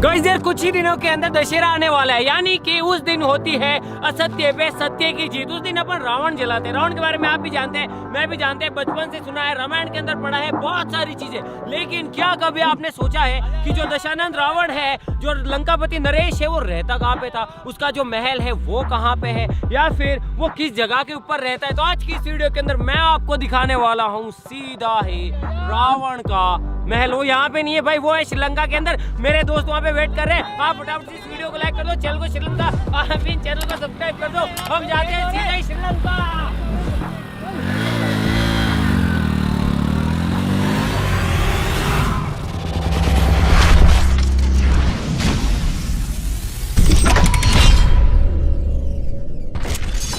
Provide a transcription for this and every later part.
Guys यार कुछ ही दिनों के अंदर दशहरा आने वाला है, यानी कि उस दिन होती है असत्य पे सत्य की जीत। उस दिन अपन रावण जलाते हैं। रावण के बारे में आप भी जानते हैं, मैं भी जानते हैं, बचपन से सुना है, रामायण के अंदर पढ़ा है बहुत सारी चीजें। लेकिन क्या कभी आपने सोचा है कि जो दशानंद रावण है, जो लंकापति नरेश है, वो रहता कहाँ पे था? उसका जो महल है वो कहाँ पे है, या फिर वो किस जगह के ऊपर रहता है? तो आज की इस वीडियो के अंदर मैं आपको दिखाने वाला हूँ सीधा ही रावण का महल। वो यहाँ पे नहीं है भाई, वो है श्रीलंका के अंदर। मेरे दोस्त वहाँ पे वेट कर रहे हैं। आप फटाफट से इस वीडियो को लाइक कर दो, चैनल को श्रीलंका चैनल को सब्सक्राइब कर दो। हम जाते हैं सीधा ही श्रीलंका।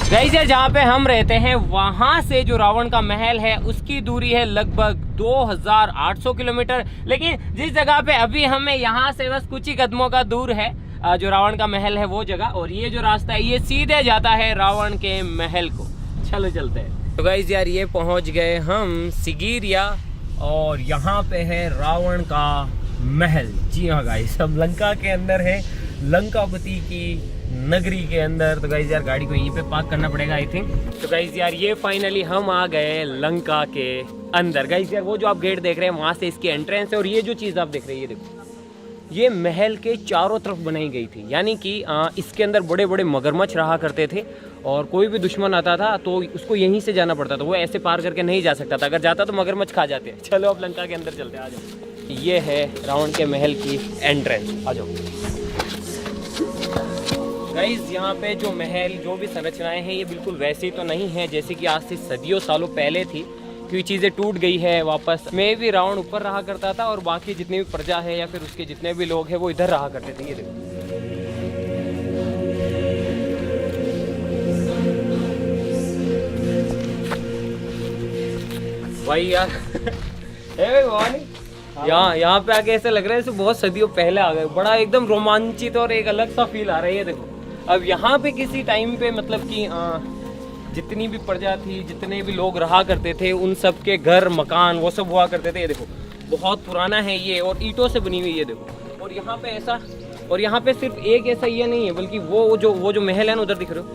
गाइस यार जहाँ पे हम रहते हैं वहाँ से जो रावण का महल है उसकी दूरी है लगभग 2800 किलोमीटर। लेकिन जिस जगह पे अभी हमें यहाँ से बस कुछ ही कदमों का दूर है जो रावण का महल है वो जगह, और ये जो रास्ता है ये सीधे जाता है रावण के महल को। चलो चलते हैं। तो गाइस यार ये पहुँच गए हम सिगिरिया, और यहाँ पे है रावण का महल। जी हाँ गाइस, हम लंका के अंदर है, लंकापति की नगरी के अंदर। तो गाइस यार गाड़ी को यहीं पे पार्क करना पड़ेगा आई थिंक। तो गाइस यार ये फाइनली हम आ गए लंका के अंदर। गाइस यार वो जो आप गेट देख रहे हैं वहाँ से इसकी एंट्रेंस है, और ये जो चीज़ आप देख रहे हैं ये देखो, ये महल के चारों तरफ बनाई गई थी। यानी कि इसके अंदर बड़े बड़े मगरमच्छ रहा करते थे, और कोई भी दुश्मन आता था तो उसको यहीं से जाना पड़ता था। वो ऐसे पार करके नहीं जा सकता था, अगर जाता तो मगरमच्छ खा जाते। चलो अब लंका के अंदर चलते हैं, आ जाओ। ये है रावण के महल की एंट्रेंस, आ जाओ। गाइस यहाँ पे जो महल, जो भी संरचनाएं हैं ये बिल्कुल वैसी तो नहीं है जैसे कि आज से सदियों सालों पहले थी, क्योंकि चीज़ें टूट गई है वापस। में भी रावण ऊपर रहा करता था, और बाकी जितनी भी प्रजा है या फिर उसके जितने भी लोग हैं वो इधर रहा करते थे। ये देखो भाई यार यहाँ पे आके ऐसा लग रहा है जैसे बहुत सदियों पहले आ गए। बड़ा एकदम रोमांचित और एक अलग सा फील आ रहा है। ये देखो अब यहाँ पे किसी टाइम पे मतलब कि जितनी भी प्रजा थी, जितने भी लोग रहा करते थे, उन सब के घर मकान वो सब हुआ करते थे। ये देखो बहुत पुराना है ये, और ईंटों से बनी हुई। ये देखो, और यहाँ पे ऐसा, और यहाँ पे सिर्फ एक ऐसा ये नहीं है, बल्कि वो जो महल है ना उधर दिख रहे हो,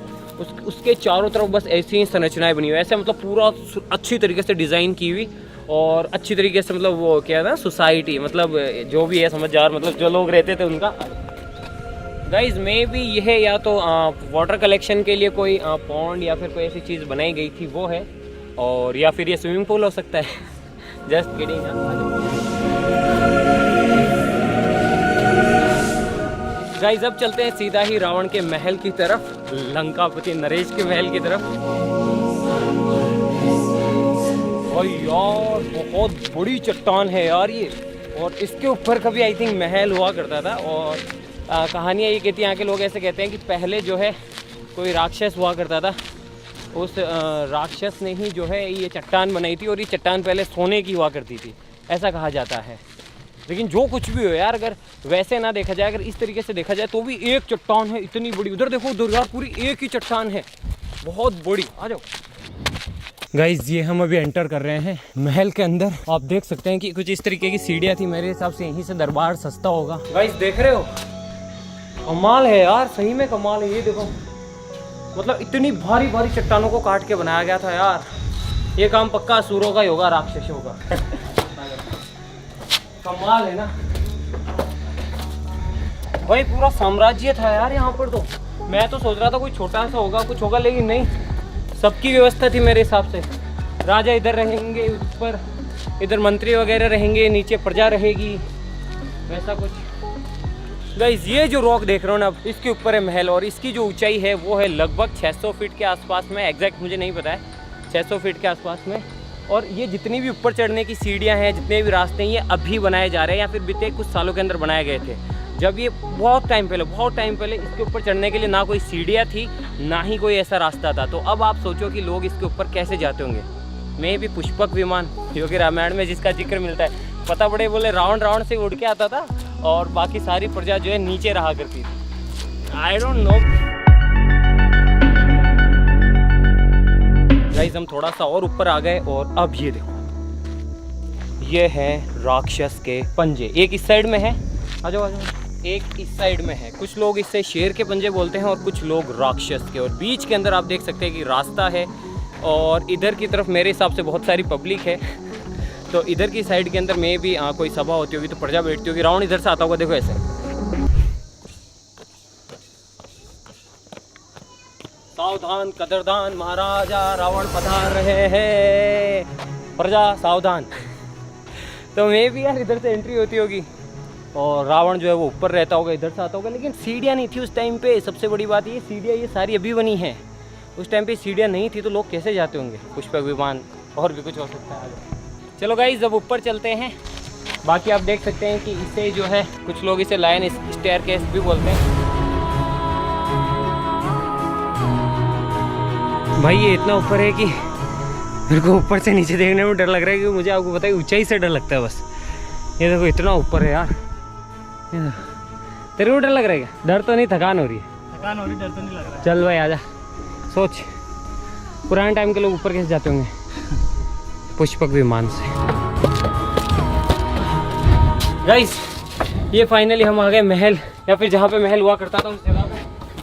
उसके चारों तरफ बस ऐसी ही संरचनाएं बनी हुई। ऐसे मतलब पूरा अच्छी तरीके से डिज़ाइन की हुई, और अच्छी तरीके से मतलब वो क्या है ना, सोसाइटी मतलब जो भी है समझदार, मतलब जो लोग रहते थे उनका। गाइज मे बी यह या तो वाटर कलेक्शन के लिए कोई पॉन्ड या फिर कोई ऐसी चीज़ बनाई गई थी वो है, और या फिर ये स्विमिंग पूल हो सकता है। Just kidding. गाइज अब चलते हैं सीधा ही रावण के महल की तरफ, लंकापति नरेश के महल की तरफ। और यार बहुत बड़ी चट्टान है यार ये, और इसके ऊपर कभी आई थिंक महल हुआ करता था। और कहानियाँ ये कहती हैं, यहाँ के लोग ऐसे कहते हैं कि पहले जो है कोई राक्षस हुआ करता था, उस राक्षस ने ही जो है ये चट्टान बनाई थी, और ये चट्टान पहले सोने की हुआ करती थी, ऐसा कहा जाता है। लेकिन जो कुछ भी हो यार, अगर वैसे ना देखा जाए, अगर इस तरीके से देखा जाए तो भी एक चट्टान है इतनी बड़ी। उधर देखो उधर यार पूरी एक ही चट्टान है, बहुत बड़ी। आ जाओ गाइज, ये हम अभी एंटर कर रहे हैं महल के अंदर। आप देख सकते हैं कि कुछ इस तरीके की सीढ़ियाँ थी। मेरे हिसाब से यहीं से दरबार सस्ता होगा। गाइज देख रहे हो, कमाल है यार, सही में कमाल है। ये देखो मतलब इतनी भारी भारी चट्टानों को काट के बनाया गया था यार। ये काम पक्का असुरों का ही होगा, राक्षसों का। कमाल है ना भाई, पूरा साम्राज्य था यार यहाँ पर। तो मैं तो सोच रहा था कोई छोटा सा होगा, कुछ होगा, लेकिन नहीं, सबकी व्यवस्था थी मेरे हिसाब से। राजा इधर रहेंगे, ऊपर इधर मंत्री वगैरह रहेंगे, नीचे प्रजा रहेगी, वैसा कुछ। गाइस ये जो रॉक देख रहे हो ना, अब इसके ऊपर है महल, और इसकी जो ऊंचाई है वो है लगभग 600 फीट के आसपास में। एग्जैक्ट मुझे नहीं पता है, 600 फीट के आसपास में। और ये जितनी भी ऊपर चढ़ने की सीढ़ियाँ हैं, जितने भी रास्ते हैं, ये अभी बनाए जा रहे हैं या फिर बीते कुछ सालों के अंदर बनाए गए थे। जब ये बहुत टाइम पहले इसके ऊपर चढ़ने के लिए ना कोई सीढ़ियाँ थी, ना ही कोई ऐसा रास्ता था। तो अब आप सोचो कि लोग इसके ऊपर कैसे जाते होंगे। मैं भी पुष्पक विमान, जो कि रामायण में जिसका जिक्र मिलता है, पता पड़े बोले रावण से उड़ के आता था, और बाकी सारी प्रजा जो है नीचे रहा करती थी। I don't know. गाइस हम थोड़ा सा और ऊपर आ गए, और अब ये देखो, ये है राक्षस के पंजे। एक इस साइड में है, आ जाओ आ जाओ। एक इस साइड में है, कुछ लोग इससे शेर के पंजे बोलते हैं और कुछ लोग राक्षस के। और बीच के अंदर आप देख सकते हैं कि रास्ता है और इधर की तरफ मेरे हिसाब से बहुत सारी पब्लिक है। तो इधर की साइड के अंदर में भी कोई सभा होती होगी तो प्रजा बैठती होगी। रावण इधर से आता होगा, देखो ऐसे। सावधान कदरदान महाराजा रावण पधार रहे हैं, प्रजा सावधान। तो मैं भी यार इधर से एंट्री होती होगी और रावण जो है वो ऊपर रहता होगा, इधर से आता होगा। लेकिन सीढ़ियाँ नहीं थी उस टाइम पे। सबसे बड़ी बात ये सीढ़ियाँ ये सारी अभी बनी हैं, उस टाइम पे सीढ़ियाँ नहीं थी तो लोग कैसे जाते होंगे। पुष्पक विमान और भी कुछ हो सकता है आगे। चलो गाइस अब ऊपर चलते हैं। बाकी आप देख सकते हैं कि इसे जो है कुछ लोग इसे लायन स्टेयरकेस भी बोलते हैं। भाई ये इतना ऊपर है कि मेरे को ऊपर से नीचे देखने में डर लग रहा है, क्योंकि मुझे आपको पता है ऊंचाई से डर लगता है बस। ये देखो इतना ऊपर है यार। तेरे को डर लग रहा है क्या? डर तो नहीं, थकान हो रही है। थकान हो रही, डर तो नहीं लग रहा है। चल भाई आजा। सोच पुराने टाइम के लोग ऊपर कैसे जाते होंगे पुष्पक विमान से। गाइस ये फाइनली हम आ गए महल, या फिर जहाँ पे महल हुआ करता था उस जगह पे।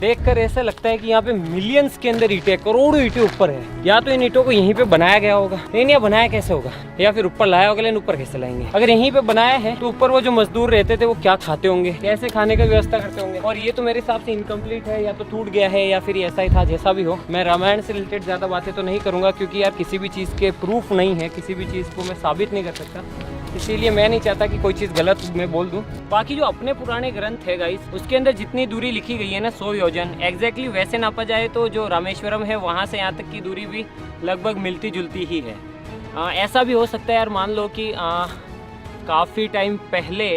देखकर ऐसा लगता है कि यहाँ पे मिलियंस के अंदर ईंटें, करोड़ों ईंटें ऊपर है। या तो इन ईंटों को यहीं पे बनाया गया होगा, लेकिन यह बनाया कैसे होगा, या फिर ऊपर लाया होगा, लेकिन ऊपर कैसे लाएंगे। अगर यहीं पे बनाया है तो ऊपर वो जो मजदूर रहते थे वो क्या खाते होंगे, कैसे खाने का व्यवस्था करते होंगे। और ये तो मेरे हिसाब से इनकम्प्लीट है, या तो टूट गया है या फिर ऐसा ही था। जैसा भी हो, मैं रामायण से रिलेटेड ज़्यादा बातें तो नहीं करूँगा, क्योंकि यार किसी भी चीज़ के प्रूफ नहीं है, किसी भी चीज़ को मैं साबित नहीं कर सकता। इसीलिए मैं नहीं चाहता कि कोई चीज़ गलत मैं बोल दूं। बाकी जो अपने पुराने ग्रंथ है गाइस, उसके अंदर जितनी दूरी लिखी गई है ना 100 योजन, एग्जैक्टली वैसे नापा जाए तो जो रामेश्वरम है वहाँ से यहाँ तक की दूरी भी लगभग मिलती जुलती ही है। ऐसा भी हो सकता है यार, मान लो कि काफ़ी टाइम पहले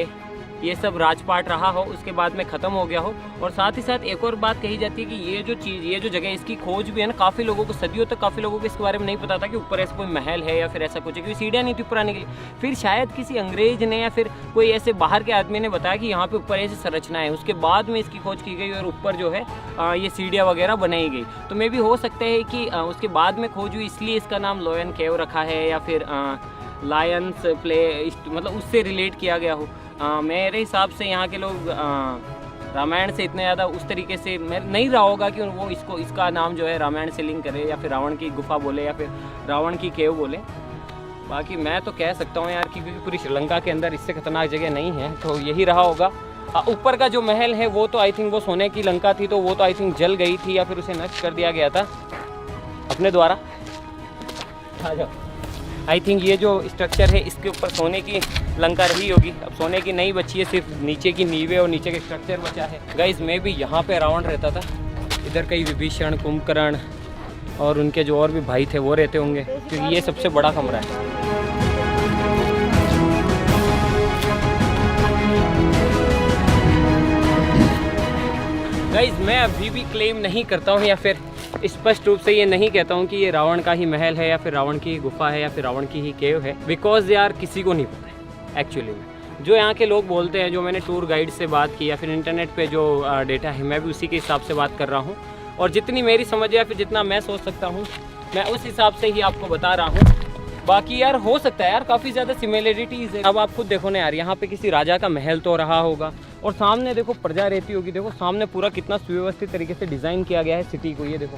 ये सब राजपाट रहा हो, उसके बाद में ख़त्म हो गया हो। और साथ ही साथ एक और बात कही जाती है कि ये जो चीज़, ये जो जगह, इसकी खोज भी है ना, काफ़ी लोगों को सदियों तक काफ़ी लोगों को इसके बारे में नहीं पता था कि ऊपर ऐसा कोई महल है या फिर ऐसा कुछ है, क्योंकि सीढ़ियाँ नहीं थी ऊपर आने के लिए। फिर शायद किसी अंग्रेज ने या फिर कोई ऐसे बाहर के आदमी ने बताया कि यहाँ पर ऊपर ऐसी संरचना है, उसके बाद में इसकी खोज की गई और ऊपर जो है ये सीढ़ियाँ वगैरह बनाई गई। तो मे भी हो सकता है कि उसके बाद में खोज हुई, इसलिए इसका नाम लोयन केव रखा है, या फिर लायंस प्ले, मतलब उससे रिलेट किया गया हो। मेरे हिसाब से यहाँ के लोग रामायण से इतने ज़्यादा उस तरीके से नहीं रहा होगा कि वो इसका नाम जो है रामायण से लिंक करे, या फिर रावण की गुफा बोले, या फिर रावण की केव बोले। बाकी मैं तो कह सकता हूँ यार कि क्योंकि पूरी श्रीलंका के अंदर इससे खतरनाक जगह नहीं है, तो यही रहा होगा। ऊपर का जो महल है वो तो आई थिंक वो सोने की लंका थी, तो वो तो आई थिंक जल गई थी या फिर उसे नष्ट कर दिया गया था अपने द्वारा। आ जाओ। आई थिंक ये जो स्ट्रक्चर है इसके ऊपर सोने की लंका रही होगी। अब सोने की नहीं बची है, सिर्फ नीचे की नींवें और नीचे का स्ट्रक्चर बचा है। गाइस मैं भी यहाँ पे रावण रहता था। इधर कई विभीषण, कुंभकर्ण और उनके जो और भी भाई थे वो रहते होंगे, क्योंकि ये सबसे बड़ा कमरा है। गाइस मैं अभी भी क्लेम नहीं करता हूँ या फिर स्पष्ट रूप से ये नहीं कहता हूँ कि ये रावण का ही महल है या फिर रावण की ही गुफा है या फिर रावण की ही केव है, बिकॉज यार किसी को नहीं पता है एक्चुअली में। जो यहाँ के लोग बोलते हैं, जो मैंने टूर गाइड से बात की या फिर इंटरनेट पे जो डेटा है, मैं भी उसी के हिसाब से बात कर रहा हूँ। और जितनी मेरी समझ या फिर जितना मैं सोच सकता हूँ मैं उस हिसाब से ही आपको बता रहा हूँ। बाकी यार हो सकता है यार काफ़ी ज़्यादा सिमिलरिटीज़ है। अब आप खुद देखो ना यार, यहाँ पे किसी राजा का महल तो रहा होगा और सामने देखो प्रजा रहती होगी। देखो सामने पूरा कितना सुव्यवस्थित तरीके से डिज़ाइन किया गया है सिटी को, ये देखो।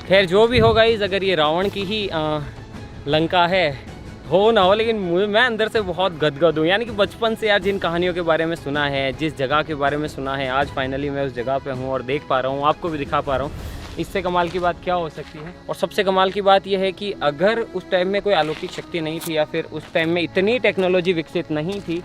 खैर जो भी होगा इस, अगर ये रावण की ही लंका है हो ना हो, लेकिन मैं अंदर से बहुत गदगद हूँ। यानी कि बचपन से यार जिन कहानियों के बारे में सुना है, जिस जगह के बारे में सुना है, आज फाइनली मैं उस जगह पे हूँ और देख पा रहा हूँ, आपको भी दिखा पा रहा हूँ। इससे कमाल की बात क्या हो सकती है। और सबसे कमाल की बात यह है कि अगर उस टाइम में कोई अलौकिक शक्ति नहीं थी या फिर उस टाइम में इतनी टेक्नोलॉजी विकसित नहीं थी,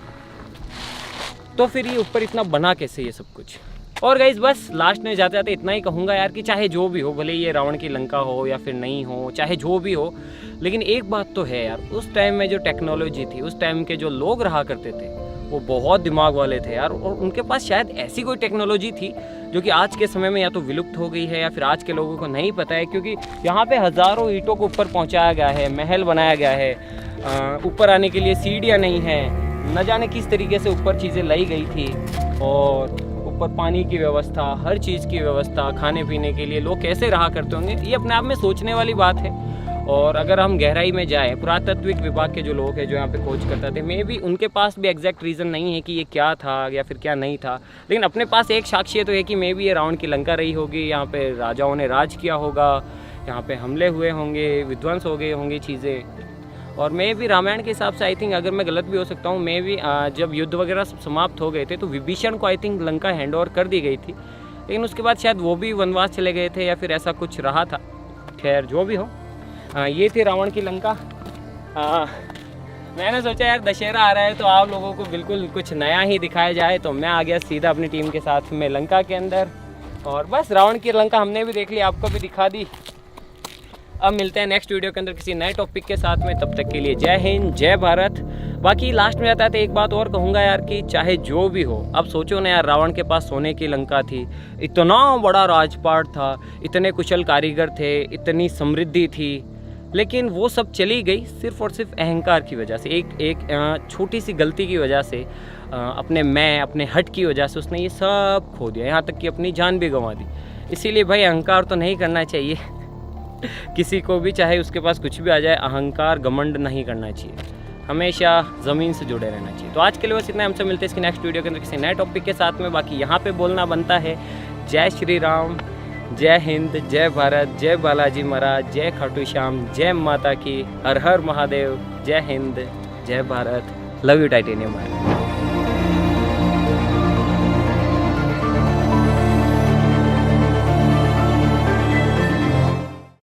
तो फिर ये ऊपर इतना बना कैसे ये सब कुछ। और गाइस बस लास्ट में जाते जाते इतना ही कहूँगा यार कि चाहे जो भी हो, भले ये रावण की लंका हो या फिर नहीं हो, चाहे जो भी हो, लेकिन एक बात तो है यार, उस टाइम में जो टेक्नोलॉजी थी, उस टाइम के जो लोग रहा करते थे, वो बहुत दिमाग वाले थे यार। और उनके पास शायद ऐसी कोई टेक्नोलॉजी थी जो कि आज के समय में या तो विलुप्त हो गई है या फिर आज के लोगों को नहीं पता है। क्योंकि यहाँ पे हज़ारों ईंटों को ऊपर पहुँचाया गया है, महल बनाया गया है, ऊपर आने के लिए सीढ़ियाँ नहीं हैं, न जाने किस तरीके से ऊपर चीज़ें लाई गई थी। और ऊपर पानी की व्यवस्था, हर चीज़ की व्यवस्था, खाने पीने के लिए लोग कैसे रहा करते होंगे, ये अपने आप में सोचने वाली बात है। और अगर हम गहराई में जाएँ, पुरातत्विक विभाग के जो लोग हैं जो यहाँ पे खोज करते थे, मे भी उनके पास भी एग्जैक्ट रीज़न नहीं है कि ये क्या था या फिर क्या नहीं था, लेकिन अपने पास एक साक्ष्य तो है कि मे भी ये रावण की लंका रही होगी, यहाँ पे राजाओं ने राज किया होगा, यहाँ पे हमले हुए होंगे, विध्वंस हो गए होंगे चीज़ें। और मैं भी रामायण के हिसाब से आई थिंक, अगर मैं गलत भी हो सकता हूँ, मैं भी जब युद्ध वगैरह समाप्त हो गए थे तो विभीषण को I think Lanka hand over कर दी गई थी, लेकिन उसके बाद शायद वो भी वनवास चले गए थे या फिर ऐसा कुछ रहा था। खैर जो भी हो, ये थी रावण की लंका। मैंने सोचा यार दशहरा आ रहा है तो आप लोगों को बिल्कुल कुछ नया ही दिखाया जाए, तो मैं आ गया सीधा अपनी टीम के साथ में लंका के अंदर, और बस रावण की लंका हमने भी देख ली, आपको भी दिखा दी। अब मिलते हैं नेक्स्ट वीडियो के अंदर किसी नए टॉपिक के साथ में, तब तक के लिए जय हिंद जय भारत। बाकी लास्ट में जाता था एक बात और कहूँगा यार कि चाहे जो भी हो, अब सोचो ना यार, रावण के पास सोने की लंका थी, इतना बड़ा राजपाट था, इतने कुशल कारीगर थे, इतनी समृद्धि थी, लेकिन वो सब चली गई सिर्फ और सिर्फ अहंकार की वजह से, एक छोटी सी गलती की वजह से, अपने हट की वजह से उसने ये सब खो दिया, यहाँ तक कि अपनी जान भी गंवा दी। इसीलिए भाई अहंकार तो नहीं करना चाहिए किसी को भी, चाहे उसके पास कुछ भी आ जाए, अहंकार घमंड नहीं करना चाहिए, हमेशा ज़मीन से जुड़े रहना चाहिए। तो आज के लिए बस इतना, हमसे मिलते हैं इसकी नेक्स्ट वीडियो के अंदर किसी नए टॉपिक के साथ में। बाकी यहाँ पे बोलना बनता है जय श्री राम, जय हिंद, जय भारत, जय बालाजी महाराज, जय खाटू श्याम, जय माता की, हर हर महादेव, जय हिंद, जय भारत, लव यू टाइटेनियम।